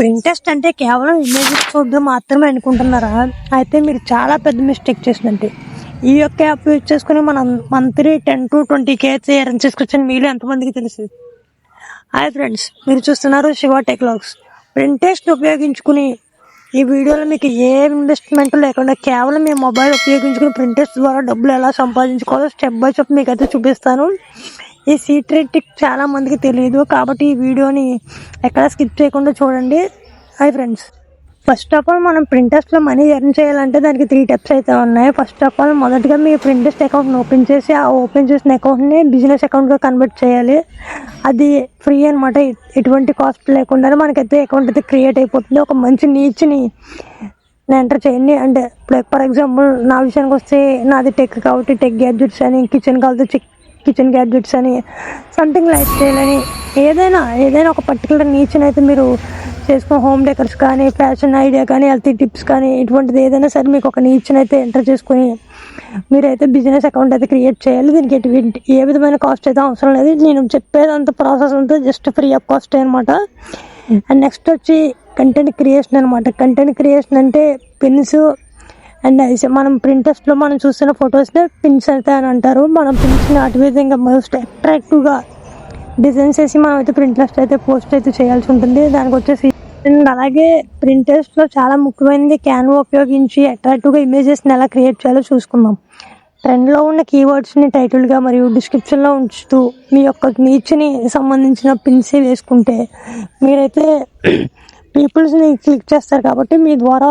ప్రింటెస్ట్ అంటే కేవలం ఇమేజెస్ చూడడం మాత్రమే అనుకుంటున్నారా? అయితే మీరు చాలా పెద్ద మిస్టేక్ చేసినట్టే. ఈ యొక్క యాప్ యూజ్ చేసుకుని మనం మంత్లీ 10 to 20K ఎర్న్ చేసుకోవచ్చని మీలో ఎంతమందికి తెలుసు? హాయ్ ఫ్రెండ్స్, మీరు చూస్తున్నారు శివ టెక్ లాగ్స్. ప్రింటెస్ట్ ఉపయోగించుకుని ఈ వీడియోలో మీకు ఏ ఇన్వెస్ట్మెంట్ లేకుండా కేవలం మీ మొబైల్ ఉపయోగించుకుని ప్రింటెస్ట్ ద్వారా డబ్బులు ఎలా సంపాదించుకోవాలో స్టెప్ బై స్టెప్ మీకు అయితే చూపిస్తాను. ఈ సీక్రెట్ టిప్ చాలా మందికి తెలియదు, కాబట్టి ఈ వీడియోని ఎక్కడ స్కిప్ చేయకుండా చూడండి. Hi friends, first of all మనం ప్రింటెస్ట్లో మనీ ఎర్న్ చేయాలంటే దానికి 3 steps అయితే ఉన్నాయి. ఫస్ట్ ఆఫ్ ఆల్ మొదటిగా మీ ప్రింటెస్ట్ అకౌంట్ని ఓపెన్ చేసి ఆ ఓపెన్ చేసిన అకౌంట్ని బిజినెస్ అకౌంట్గా కన్వర్ట్ చేయాలి. అది ఫ్రీ అనమాట, ఎటువంటి కాస్ట్ లేకుండా మనకైతే అకౌంట్ అయితే క్రియేట్ అయిపోతుంది. ఒక మంచి నీచ్ని ఎంటర్ చేయండి. అంటే ఫర్ ఎగ్జాంపుల్ నా విషయానికి వస్తే నాది టెక్ కాబట్టి టెక్ గ్యాడ్జెట్స్ అని, కిచెన్ కావాలి కిచెన్ గ్యాడ్జెట్స్ అని, సంథింగ్ లైఫ్ స్టైల్ అని, ఏదైనా ఒక పర్టికులర్ నీచ్ని అయితే మీరు చేసుకుని హోమ్ డెకర్స్ కానీ, ఫ్యాషన్ ఐడియా కానీ, హెల్తీ టిప్స్ కానీ, ఇటువంటిది ఏదైనా సరే మీకు ఒక నీచ్ని అయితే ఎంటర్ చేసుకుని మీరైతే బిజినెస్ అకౌంట్ అయితే క్రియేట్ చేయాలి. దీనికి ఏ విధమైన కాస్ట్ అయితే అవసరం లేదు. నేను చెప్పేదంత ప్రాసెస్ అంతా జస్ట్ ఫ్రీ ఆఫ్ కాస్ట్ అనమాట. అండ్ నెక్స్ట్ వచ్చి కంటెంట్ క్రియేషన్ అనమాట. కంటెంట్ క్రియేషన్ అంటే పిన్స్ అండ్ మనం ప్రింటెస్ట్లో మనం చూస్తున్న ఫొటోస్నే పిన్స్ అయితే అని అంటారు. మనం పిన్స్ని అటు విధంగా మోస్ట్ అట్రాక్టివ్గా డిజైన్స్ చేసి మనం అయితే ప్రింటెస్ట్ అయితే పోస్ట్ అయితే చేయాల్సి ఉంటుంది. దానికి వచ్చేసి అండ్ అలాగే ప్రింటెస్ట్లో చాలా ముఖ్యమైనది క్యాన్వా ఉపయోగించి అట్రాక్టివ్గా ఇమేజెస్ని ఎలా క్రియేట్ చేయాలో చూసుకుందాం. ట్రెండ్లో ఉన్న కీవర్డ్స్ని టైటిల్గా మరియు డిస్క్రిప్షన్లో ఉంచుతూ మీ యొక్క నీచ్ని సంబంధించిన పిన్స్ వేసుకుంటే మీరైతే పీపుల్స్ని క్లిక్ చేస్తారు. కాబట్టి మీ ద్వారా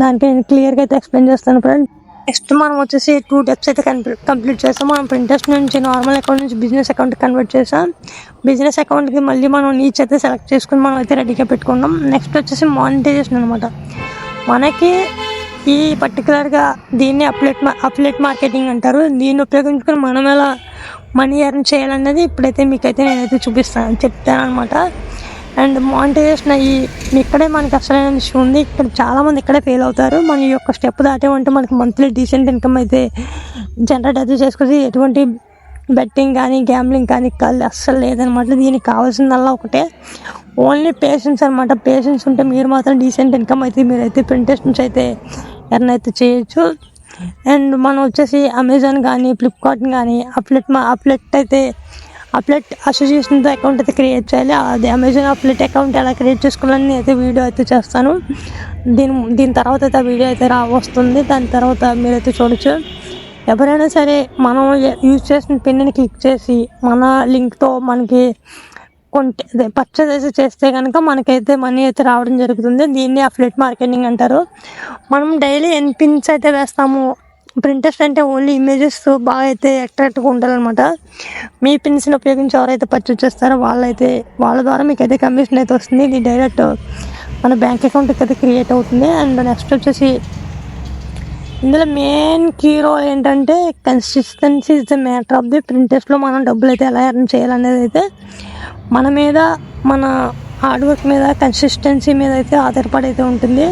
దానికి నేను క్లియర్గా అయితే ఎక్స్ప్లెయిన్ చేస్తాను ఫ్రెండ్. నెక్స్ట్ మనం వచ్చేసి 2 steps అయితే కంప్లీట్ చేస్తాం. మనం ప్రింటెస్ట్ నుంచి నార్మల్ అకౌంట్ నుంచి బిజినెస్ అకౌంట్ కన్వర్ట్ చేసాం. బిజినెస్ అకౌంట్కి మళ్ళీ మనం నీచ్ అయితే సెలెక్ట్ చేసుకుని మనం అయితే రెడీగా పెట్టుకున్నాం. నెక్స్ట్ వచ్చేసి మానిటైజేషన్ అనమాట. మనకి ఈ పర్టికులర్గా దీన్ని అప్లెట్ మార్కెటింగ్ అంటారు. దీన్ని ఉపయోగించుకొని మనం ఎలా మనీ ఎర్న్ చేయాలనేది ఇప్పుడైతే మీకైతే నేనైతే చెప్తాను అనమాట. అండ్ మానిటైజేషన్ ఇక్కడే మనకి అసలైన విషయం ఉంది. ఇక్కడ చాలామంది ఇక్కడే ఫెయిల్ అవుతారు. మన ఈ యొక్క స్టెప్ దాటేమంటే మనకి మంత్లీ డీసెంట్ ఇన్కమ్ అయితే జనరేట్ అయితే చేసుకొని ఎటువంటి బెట్టింగ్ కానీ గ్యాంబ్లింగ్ కానీ అస్సలు లేదనమాట. దీనికి కావాల్సిందల్లా ఒకటే, ఓన్లీ పేషెన్స్ అనమాట. పేషెన్స్ ఉంటే మీరు మాత్రం డీసెంట్ ఇన్కమ్ అయితే మీరైతే ప్రింటెస్ట్ నుంచి అయితే ఎర్న్ అయితే చేయొచ్చు. అండ్ మనం వచ్చేసి అమెజాన్ కానీ ఫ్లిప్కార్ట్ కానీ అప్లెట్ అసోసియేషన్తో అకౌంట్ అయితే క్రియేట్ చేయాలి. అది అమెజాన్ అప్లెట్ అకౌంట్ ఎలా క్రియేట్ చేసుకోవాలని అయితే వీడియో అయితే చేస్తాను. దీని తర్వాత అయితే ఆ వీడియో అయితే వస్తుంది. దాని తర్వాత మీరైతే చూడొచ్చు. ఎవరైనా సరే మనం యూజ్ చేసిన పిన్ని క్లిక్ చేసి మన లింక్తో మనకి పర్చేస్ చేస్తే కనుక మనకైతే మనీ అయితే రావడం జరుగుతుంది. దీన్ని అఫిలియేట్ మార్కెటింగ్ అంటారు. మనం డైలీ ఎన్ని పిన్స్ అయితే వేస్తాము. ప్రింటెస్ట్ అంటే ఓన్లీ ఇమేజెస్ బాగా అయితే అట్రాక్ట్గా ఉండాలన్నమాట. మీ పిన్స్ని ఉపయోగించి ఎవరైతే పర్చేస్ చేస్తారో వాళ్ళ ద్వారా మీకు అయితే కమిషన్ అయితే వస్తుంది. ఇది డైరెక్ట్ మన బ్యాంక్ అకౌంట్కి అయితే క్రియేట్ అవుతుంది. అండ్ నెక్స్ట్ వచ్చేసి ఇందులో మెయిన్ కీ రోల్ ఏంటంటే consistency is the matter of the. ప్రింటెస్ట్లో మనం డబ్బులు అయితే ఎలా ఎర్న్ చేయాలనేది అయితే మన హార్డ్ వర్క్ మీద, కన్సిస్టెన్సీ మీద అయితే ఆధారపడి అయితే ఉంటుంది.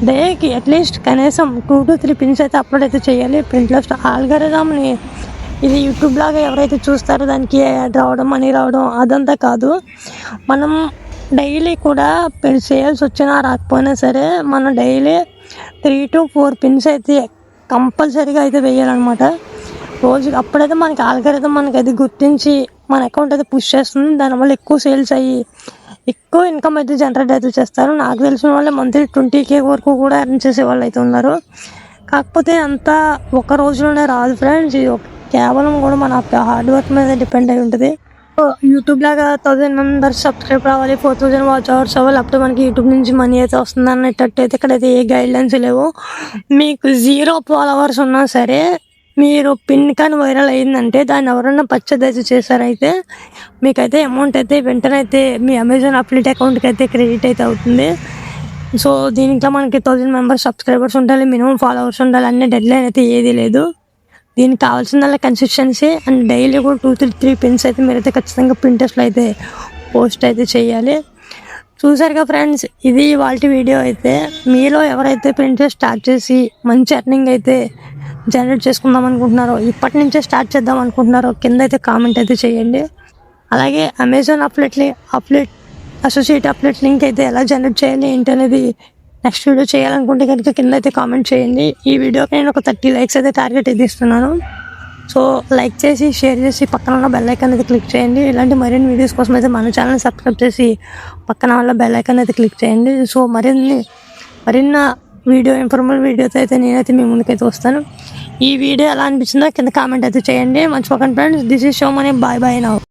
డేకి అట్లీస్ట్ కనీసం 2 to 3 పిన్స్ అయితే అప్లోడ్ అయితే చేయాలి. ప్రింటెస్ట్ ఆల్గరిథంని ఇది యూట్యూబ్ లాగా ఎవరైతే చూస్తారో దానికి యాడ్ రావడం, మనీ రావడం అదంతా కాదు. మనం డైలీ కూడా సేల్స్ వచ్చినా రాకపోయినా సరే మనం డైలీ 3 to 4 పిన్స్ అయితే కంపల్సరీగా అయితే వేయాలన్నమాట రోజుకి. అప్పుడైతే మనకి ఆల్గరిథం మనకి అది గుర్తించి మన అకౌంట్ అయితే పుష్ చేస్తుంది. దానివల్ల ఎక్కువ సేల్స్ అయ్యి ఎక్కువ ఇన్కమ్ అయితే జనరేట్ అయితే చేస్తారు. నాకు తెలిసిన వాళ్ళే మంత్లీ 20K వరకు కూడా ఎర్న్ చేసే వాళ్ళు అయితే ఉన్నారు. కాకపోతే అంతా ఒక రోజులోనే రాదు ఫ్రెండ్స్. ఇది కేవలం కూడా మన హార్డ్ వర్క్ మీద డిపెండ్ అయి ఉంటుంది. యూట్యూబ్ లాగా 1000 members సబ్స్క్రైబ్ రావాలి, 4000 వాచ్ అవర్స్ అవ్వాలి, అప్పుడు మనకి యూట్యూబ్ నుంచి మనీ అయితే వస్తుంది అనేటట్టు అయితే ఇక్కడైతే ఏ గైడ్లైన్స్ లేవు. మీకు 0 followers ఉన్నా సరే మీరు పిన్ కానీ వైరల్ అయ్యిందంటే దాన్ని ఎవరన్నా పర్చేజ్ చేశారైతే మీకైతే అమౌంట్ అయితే వెంటనే అయితే మీ అమెజాన్ అప్లెట్ అకౌంట్కి అయితే క్రెడిట్ అయితే అవుతుంది. సో దీంట్లో మనకి 1000 members సబ్స్క్రైబర్స్ ఉండాలి, మినిమం ఫాలోవర్స్ ఉండాలి, అన్ని డెడ్ లైన్ అయితే ఏది లేదు. దీనికి కావాల్సిందల్లా కన్సిస్టెన్సీ అండ్ డైలీ కూడా 2 to 3 పిన్స్ అయితే మీరైతే ఖచ్చితంగా ప్రింటెస్ట్లో అయితే పోస్ట్ అయితే చేయాలి. చూసారుగా ఫ్రెండ్స్, ఇది వాళ్ళ వీడియో అయితే. మీలో ఎవరైతే ప్రింటెస్ట్ స్టార్ట్ చేసి మంచి ఎర్నింగ్ అయితే జనరేట్ చేసుకుందాం అనుకుంటున్నారో, ఇప్పటి నుంచే స్టార్ట్ చేద్దాం అనుకుంటున్నారో కింద అయితే కామెంట్ అయితే చేయండి. అలాగే అమెజాన్ అప్లెట్ అసోసియేట్ అప్డేట్ లింక్ అయితే ఎలా జనరేట్ చేయాలి ఏంటి అనేది నెక్స్ట్ వీడియో చేయాలనుకుంటే కనుక కింద అయితే కామెంట్ చేయండి. ఈ వీడియోకి నేను ఒక 30 లైక్స్ అయితే టార్గెట్ అయితే ఇస్తున్నాను. సో లైక్ చేసి షేర్ చేసి పక్కన ఉన్న బెల్ ఐకాన్ అయితే క్లిక్ చేయండి. ఇలాంటి మరిన్ని వీడియోస్ కోసం అయితే మన ఛానల్ సబ్స్క్రైబ్ చేసి పక్కన ఉన్న బెల్ ఐకాన్ అయితే క్లిక్ చేయండి. సో మరిన్న ఇన్ఫర్మల్ వీడియోతో అయితే నేనైతే మీ ముందుకైతే వస్తాను. ఈ వీడియో ఎలా అనిపించిందో కింద కామెంట్ అయితే చేయండి. మర్చిపోకండి friends. This is show money. Bye bye now.